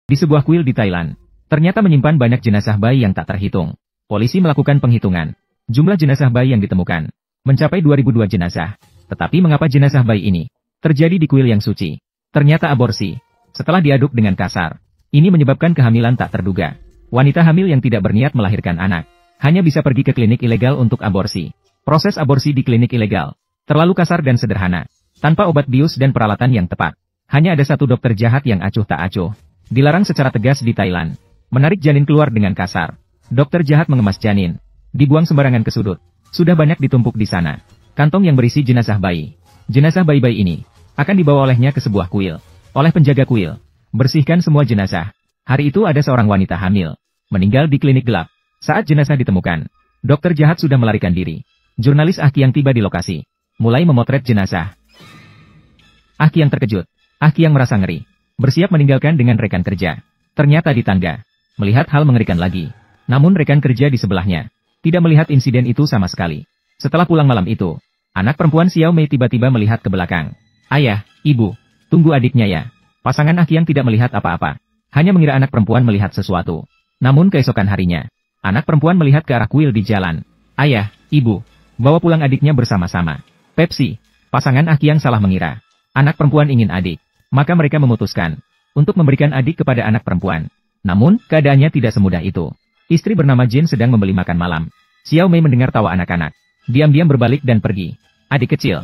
Di sebuah kuil di Thailand, ternyata menyimpan banyak jenazah bayi yang tak terhitung. Polisi melakukan penghitungan. Jumlah jenazah bayi yang ditemukan mencapai 2002 jenazah. Tetapi mengapa jenazah bayi ini terjadi di kuil yang suci? Ternyata aborsi. Setelah diaduk dengan kasar, ini menyebabkan kehamilan tak terduga. Wanita hamil yang tidak berniat melahirkan anak hanya bisa pergi ke klinik ilegal untuk aborsi. Proses aborsi di klinik ilegal terlalu kasar dan sederhana, tanpa obat bius dan peralatan yang tepat. Hanya ada satu dokter jahat yang acuh tak acuh. Dilarang secara tegas di Thailand. Menarik janin keluar dengan kasar. Dokter jahat mengemas janin, dibuang sembarangan ke sudut. Sudah banyak ditumpuk di sana kantong yang berisi jenazah bayi. Jenazah bayi-bayi ini akan dibawa olehnya ke sebuah kuil. Oleh penjaga kuil, bersihkan semua jenazah. Hari itu ada seorang wanita hamil meninggal di klinik gelap. Saat jenazah ditemukan, dokter jahat sudah melarikan diri. Jurnalis Ah Kiang tiba di lokasi, mulai memotret jenazah. Ah Kiang terkejut. Ah Kiang merasa ngeri. Bersiap meninggalkan dengan rekan kerja. Ternyata di tangga, melihat hal mengerikan lagi. Namun rekan kerja di sebelahnya tidak melihat insiden itu sama sekali. Setelah pulang malam itu, anak perempuan Xiao Mei tiba-tiba melihat ke belakang. Ayah, ibu, tunggu adiknya ya. Pasangan Ah Kiang tidak melihat apa-apa. Hanya mengira anak perempuan melihat sesuatu. Namun keesokan harinya, anak perempuan melihat ke arah kuil di jalan. Ayah, ibu, bawa pulang adiknya bersama-sama. Pepsi, pasangan Ah Kiang salah mengira. Anak perempuan ingin adik. Maka mereka memutuskan untuk memberikan adik kepada anak perempuan. Namun, keadaannya tidak semudah itu. Istri bernama Jin sedang membeli makan malam. Xiao Mei mendengar tawa anak-anak. Diam-diam berbalik dan pergi. Adik kecil.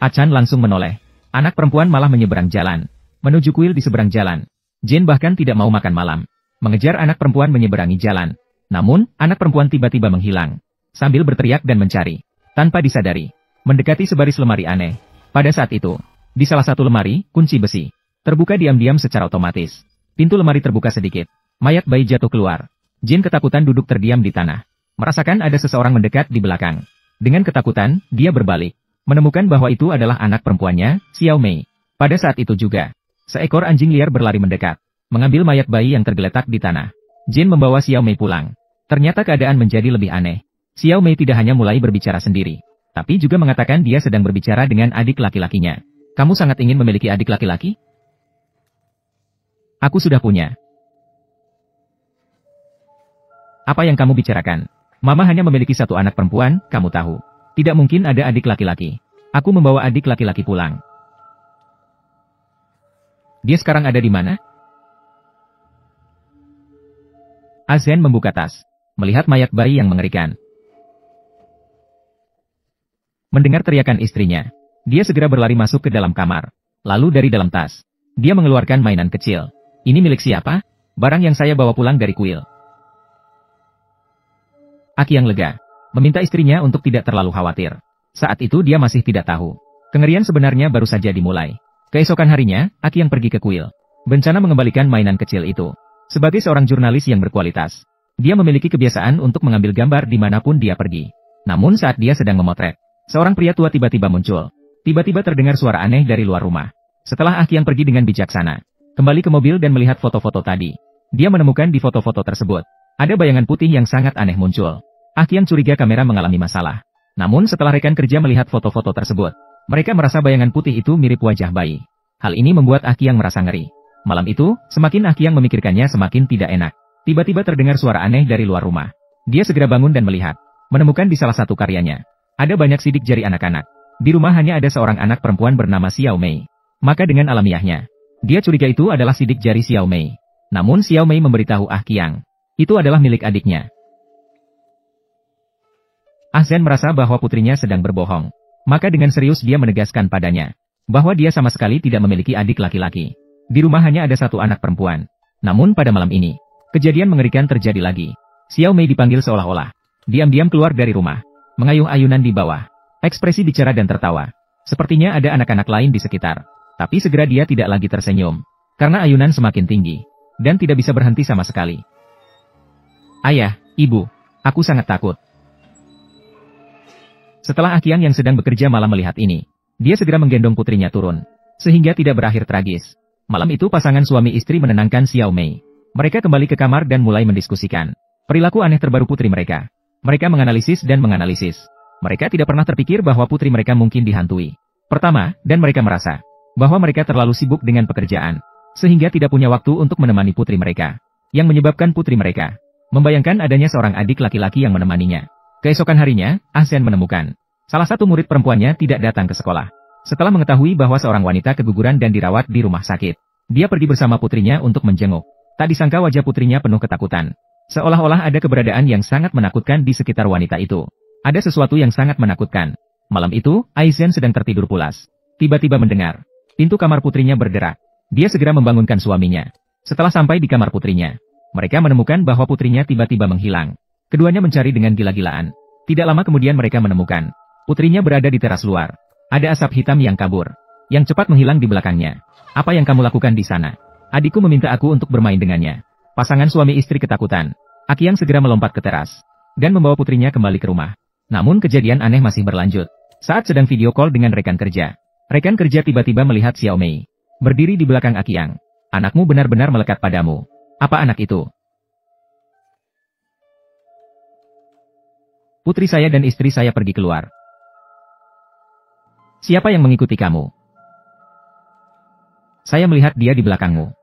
Achan langsung menoleh. Anak perempuan malah menyeberang jalan. Menuju kuil di seberang jalan. Jin bahkan tidak mau makan malam. Mengejar anak perempuan menyeberangi jalan. Namun, anak perempuan tiba-tiba menghilang. Sambil berteriak dan mencari. Tanpa disadari. Mendekati sebaris lemari aneh. Pada saat itu, di salah satu lemari, kunci besi terbuka diam-diam secara otomatis. Pintu lemari terbuka sedikit. Mayat bayi jatuh keluar. Jin ketakutan duduk terdiam di tanah. Merasakan ada seseorang mendekat di belakang. Dengan ketakutan, dia berbalik. Menemukan bahwa itu adalah anak perempuannya, Xiao Mei. Pada saat itu juga, seekor anjing liar berlari mendekat, mengambil mayat bayi yang tergeletak di tanah. Jin membawa Xiao Mei pulang. Ternyata keadaan menjadi lebih aneh. Xiao Mei tidak hanya mulai berbicara sendiri, tapi juga mengatakan dia sedang berbicara dengan adik laki-lakinya. Kamu sangat ingin memiliki adik laki-laki? Aku sudah punya. Apa yang kamu bicarakan? Mama hanya memiliki satu anak perempuan, kamu tahu. Tidak mungkin ada adik laki-laki. Aku membawa adik laki-laki pulang. Dia sekarang ada di mana? Azhen membuka tas. Melihat mayat bayi yang mengerikan. Mendengar teriakan istrinya, dia segera berlari masuk ke dalam kamar. Lalu dari dalam tas, dia mengeluarkan mainan kecil. Ini milik siapa? Barang yang saya bawa pulang dari kuil. Ah Kiang lega. Meminta istrinya untuk tidak terlalu khawatir. Saat itu dia masih tidak tahu. Kengerian sebenarnya baru saja dimulai. Keesokan harinya, Ah Kiang pergi ke kuil. Berencana mengembalikan mainan kecil itu. Sebagai seorang jurnalis yang berkualitas, dia memiliki kebiasaan untuk mengambil gambar dimanapun dia pergi. Namun saat dia sedang memotret, seorang pria tua tiba-tiba muncul. Tiba-tiba terdengar suara aneh dari luar rumah. Setelah Ah Kiang pergi dengan bijaksana, kembali ke mobil dan melihat foto-foto tadi, dia menemukan di foto-foto tersebut, ada bayangan putih yang sangat aneh muncul. Ah Kiang curiga kamera mengalami masalah. Namun setelah rekan kerja melihat foto-foto tersebut, mereka merasa bayangan putih itu mirip wajah bayi. Hal ini membuat Ah Kiang merasa ngeri. Malam itu, semakin Ah Kiang memikirkannya semakin tidak enak. Tiba-tiba terdengar suara aneh dari luar rumah. Dia segera bangun dan melihat. Menemukan di salah satu karyanya, ada banyak sidik jari anak-anak. Di rumah hanya ada seorang anak perempuan bernama Xiao Mei. Maka dengan alamiahnya, dia curiga itu adalah sidik jari Xiao Mei. Namun Xiao Mei memberitahu Ah Kiang, itu adalah milik adiknya. Ah Zhen merasa bahwa putrinya sedang berbohong. Maka dengan serius dia menegaskan padanya, bahwa dia sama sekali tidak memiliki adik laki-laki. Di rumah hanya ada satu anak perempuan. Namun pada malam ini, kejadian mengerikan terjadi lagi. Xiao Mei dipanggil seolah-olah diam-diam keluar dari rumah, mengayuh ayunan di bawah. Ekspresi bicara dan tertawa. Sepertinya ada anak-anak lain di sekitar. Tapi segera dia tidak lagi tersenyum. Karena ayunan semakin tinggi. Dan tidak bisa berhenti sama sekali. Ayah, ibu, aku sangat takut. Setelah Ah Kiang yang sedang bekerja malam melihat ini, dia segera menggendong putrinya turun. Sehingga tidak berakhir tragis. Malam itu pasangan suami istri menenangkan Xiao Mei. Mereka kembali ke kamar dan mulai mendiskusikan perilaku aneh terbaru putri mereka. Mereka menganalisis dan menganalisis. Mereka tidak pernah terpikir bahwa putri mereka mungkin dihantui. Pertama, dan mereka merasa bahwa mereka terlalu sibuk dengan pekerjaan, sehingga tidak punya waktu untuk menemani putri mereka. Yang menyebabkan putri mereka membayangkan adanya seorang adik laki-laki yang menemaninya. Keesokan harinya, Ah-sen menemukan salah satu murid perempuannya tidak datang ke sekolah. Setelah mengetahui bahwa seorang wanita keguguran dan dirawat di rumah sakit, dia pergi bersama putrinya untuk menjenguk. Tak disangka wajah putrinya penuh ketakutan. Seolah-olah ada keberadaan yang sangat menakutkan di sekitar wanita itu. Ada sesuatu yang sangat menakutkan. Malam itu, Ah-sen sedang tertidur pulas. Tiba-tiba mendengar pintu kamar putrinya bergerak. Dia segera membangunkan suaminya. Setelah sampai di kamar putrinya, mereka menemukan bahwa putrinya tiba-tiba menghilang. Keduanya mencari dengan gila-gilaan. Tidak lama kemudian mereka menemukan putrinya berada di teras luar. Ada asap hitam yang kabur, yang cepat menghilang di belakangnya. Apa yang kamu lakukan di sana? Adikku meminta aku untuk bermain dengannya. Pasangan suami istri ketakutan. Akyang segera melompat ke teras dan membawa putrinya kembali ke rumah. Namun kejadian aneh masih berlanjut. Saat sedang video call dengan rekan kerja tiba-tiba melihat Xiao Mei berdiri di belakang Akyang. Anakmu benar-benar melekat padamu. Apa anak itu? Putri saya dan istri saya pergi keluar. Siapa yang mengikuti kamu? Saya melihat dia di belakangmu.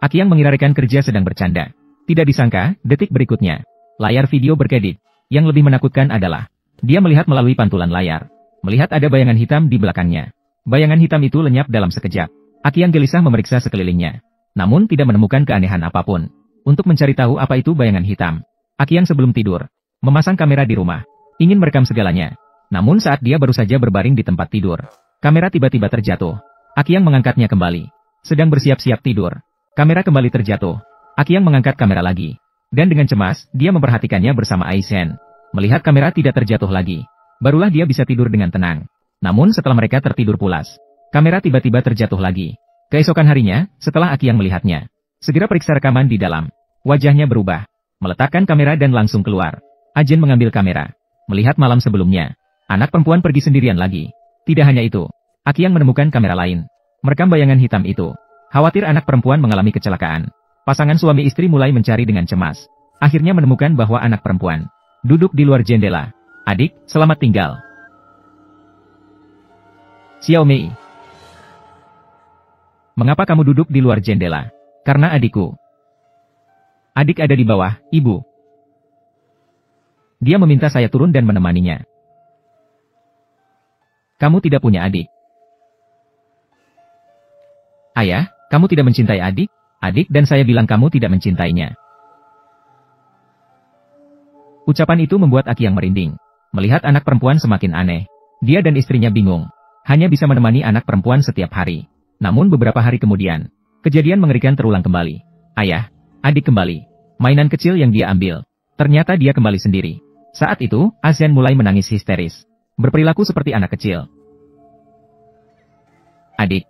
Akyang mengira rekan kerja sedang bercanda. Tidak disangka, detik berikutnya, layar video berkedip. Yang lebih menakutkan adalah, dia melihat melalui pantulan layar. Melihat ada bayangan hitam di belakangnya. Bayangan hitam itu lenyap dalam sekejap. Akyang gelisah memeriksa sekelilingnya. Namun tidak menemukan keanehan apapun. Untuk mencari tahu apa itu bayangan hitam, Akyang sebelum tidur memasang kamera di rumah, ingin merekam segalanya. Namun saat dia baru saja berbaring di tempat tidur, kamera tiba-tiba terjatuh. Akyang mengangkatnya kembali. Sedang bersiap-siap tidur, kamera kembali terjatuh. Akyang mengangkat kamera lagi. Dan dengan cemas, dia memperhatikannya bersama Ah-sen. Melihat kamera tidak terjatuh lagi, barulah dia bisa tidur dengan tenang. Namun setelah mereka tertidur pulas, kamera tiba-tiba terjatuh lagi. Keesokan harinya, setelah Akyang melihatnya, segera periksa rekaman di dalam. Wajahnya berubah. Meletakkan kamera dan langsung keluar. Ajen mengambil kamera. Melihat malam sebelumnya, anak perempuan pergi sendirian lagi. Tidak hanya itu, Akyang menemukan kamera lain. Merekam bayangan hitam itu. Khawatir anak perempuan mengalami kecelakaan. Pasangan suami istri mulai mencari dengan cemas. Akhirnya menemukan bahwa anak perempuan duduk di luar jendela. Adik, selamat tinggal. Xiao Mei. Mengapa kamu duduk di luar jendela? Karena adikku. Adik ada di bawah, ibu. Dia meminta saya turun dan menemaninya. Kamu tidak punya adik. Ayah, kamu tidak mencintai adik? Adik dan saya bilang kamu tidak mencintainya. Ucapan itu membuat Akyang merinding. Melihat anak perempuan semakin aneh. Dia dan istrinya bingung. Hanya bisa menemani anak perempuan setiap hari. Namun beberapa hari kemudian, kejadian mengerikan terulang kembali. Ayah, adik kembali. Mainan kecil yang dia ambil. Ternyata dia kembali sendiri. Saat itu, Ah-sen mulai menangis histeris. Berperilaku seperti anak kecil. Adik.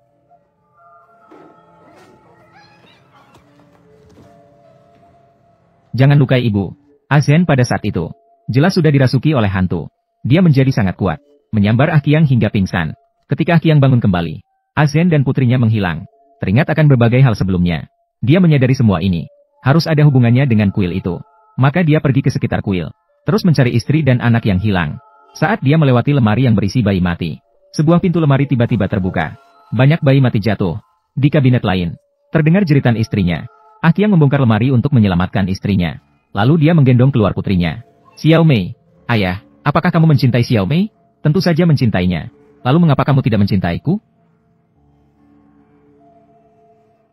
Jangan lukai ibu. Ah-sen pada saat itu, jelas sudah dirasuki oleh hantu. Dia menjadi sangat kuat. Menyambar Akyang hingga pingsan. Ketika Akyang bangun kembali, Ah-sen dan putrinya menghilang. Teringat akan berbagai hal sebelumnya. Dia menyadari semua ini harus ada hubungannya dengan kuil itu. Maka dia pergi ke sekitar kuil. Terus mencari istri dan anak yang hilang. Saat dia melewati lemari yang berisi bayi mati, sebuah pintu lemari tiba-tiba terbuka. Banyak bayi mati jatuh. Di kabinet lain, terdengar jeritan istrinya. Akyang membongkar lemari untuk menyelamatkan istrinya. Lalu dia menggendong keluar putrinya. Xiao Mei. Ayah, apakah kamu mencintai Xiao Mei? Tentu saja mencintainya. Lalu mengapa kamu tidak mencintaiku?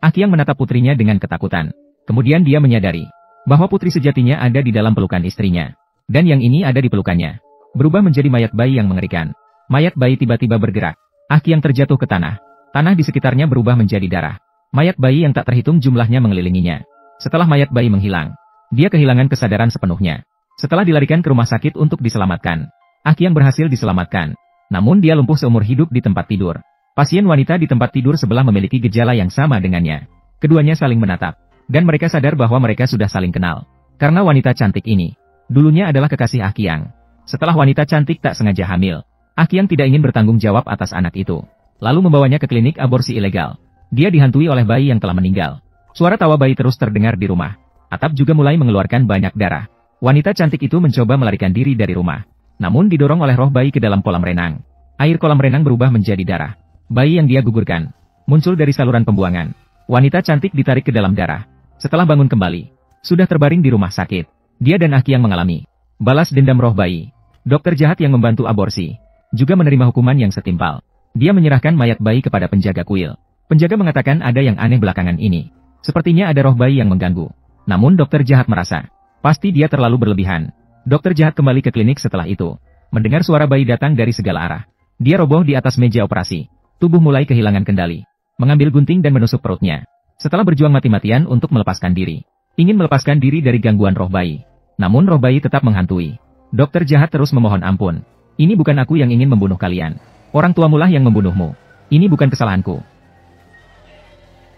Akyang menatap putrinya dengan ketakutan. Kemudian dia menyadari bahwa putri sejatinya ada di dalam pelukan istrinya. Dan yang ini ada di pelukannya. Berubah menjadi mayat bayi yang mengerikan. Mayat bayi tiba-tiba bergerak. Akyang terjatuh ke tanah. Tanah di sekitarnya berubah menjadi darah. Mayat bayi yang tak terhitung jumlahnya mengelilinginya. Setelah mayat bayi menghilang, dia kehilangan kesadaran sepenuhnya. Setelah dilarikan ke rumah sakit untuk diselamatkan, Akyang berhasil diselamatkan. Namun dia lumpuh seumur hidup di tempat tidur. Pasien wanita di tempat tidur sebelah memiliki gejala yang sama dengannya. Keduanya saling menatap. Dan mereka sadar bahwa mereka sudah saling kenal. Karena wanita cantik ini dulunya adalah kekasih Akyang. Setelah wanita cantik tak sengaja hamil, Akyang tidak ingin bertanggung jawab atas anak itu. Lalu membawanya ke klinik aborsi ilegal. Dia dihantui oleh bayi yang telah meninggal. Suara tawa bayi terus terdengar di rumah. Atap juga mulai mengeluarkan banyak darah. Wanita cantik itu mencoba melarikan diri dari rumah. Namun didorong oleh roh bayi ke dalam kolam renang. Air kolam renang berubah menjadi darah. Bayi yang dia gugurkan muncul dari saluran pembuangan. Wanita cantik ditarik ke dalam darah. Setelah bangun kembali, sudah terbaring di rumah sakit. Dia dan Aki yang mengalami balas dendam roh bayi. Dokter jahat yang membantu aborsi juga menerima hukuman yang setimpal. Dia menyerahkan mayat bayi kepada penjaga kuil. Penjaga mengatakan ada yang aneh belakangan ini. Sepertinya ada roh bayi yang mengganggu. Namun dokter jahat merasa pasti dia terlalu berlebihan. Dokter jahat kembali ke klinik setelah itu. Mendengar suara bayi datang dari segala arah. Dia roboh di atas meja operasi. Tubuh mulai kehilangan kendali. Mengambil gunting dan menusuk perutnya. Setelah berjuang mati-matian untuk melepaskan diri. Ingin melepaskan diri dari gangguan roh bayi. Namun roh bayi tetap menghantui. Dokter jahat terus memohon ampun. Ini bukan aku yang ingin membunuh kalian. Orang tuamu lah yang membunuhmu. Ini bukan kesalahanku.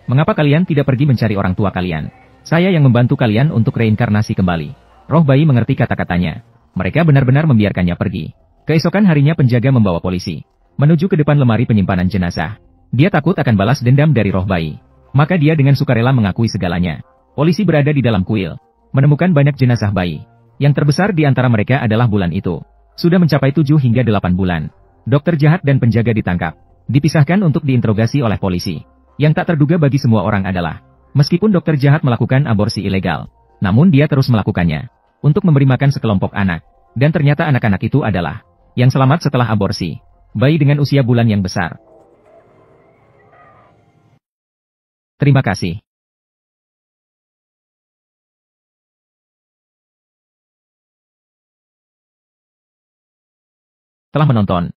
Mengapa kalian tidak pergi mencari orang tua kalian? Saya yang membantu kalian untuk reinkarnasi kembali. Roh bayi mengerti kata-katanya. Mereka benar-benar membiarkannya pergi. Keesokan harinya penjaga membawa polisi menuju ke depan lemari penyimpanan jenazah. Dia takut akan balas dendam dari roh bayi. Maka dia dengan sukarela mengakui segalanya. Polisi berada di dalam kuil. Menemukan banyak jenazah bayi. Yang terbesar di antara mereka adalah Bulan itu. Sudah mencapai 7 hingga 8 bulan. Dokter jahat dan penjaga ditangkap. Dipisahkan untuk diinterogasi oleh polisi. Yang tak terduga bagi semua orang adalah, meskipun dokter jahat melakukan aborsi ilegal, namun dia terus melakukannya. Untuk memberi makan sekelompok anak. Dan ternyata anak-anak itu adalah yang selamat setelah aborsi. Bayi dengan usia bulan yang besar. Terima kasih telah menonton.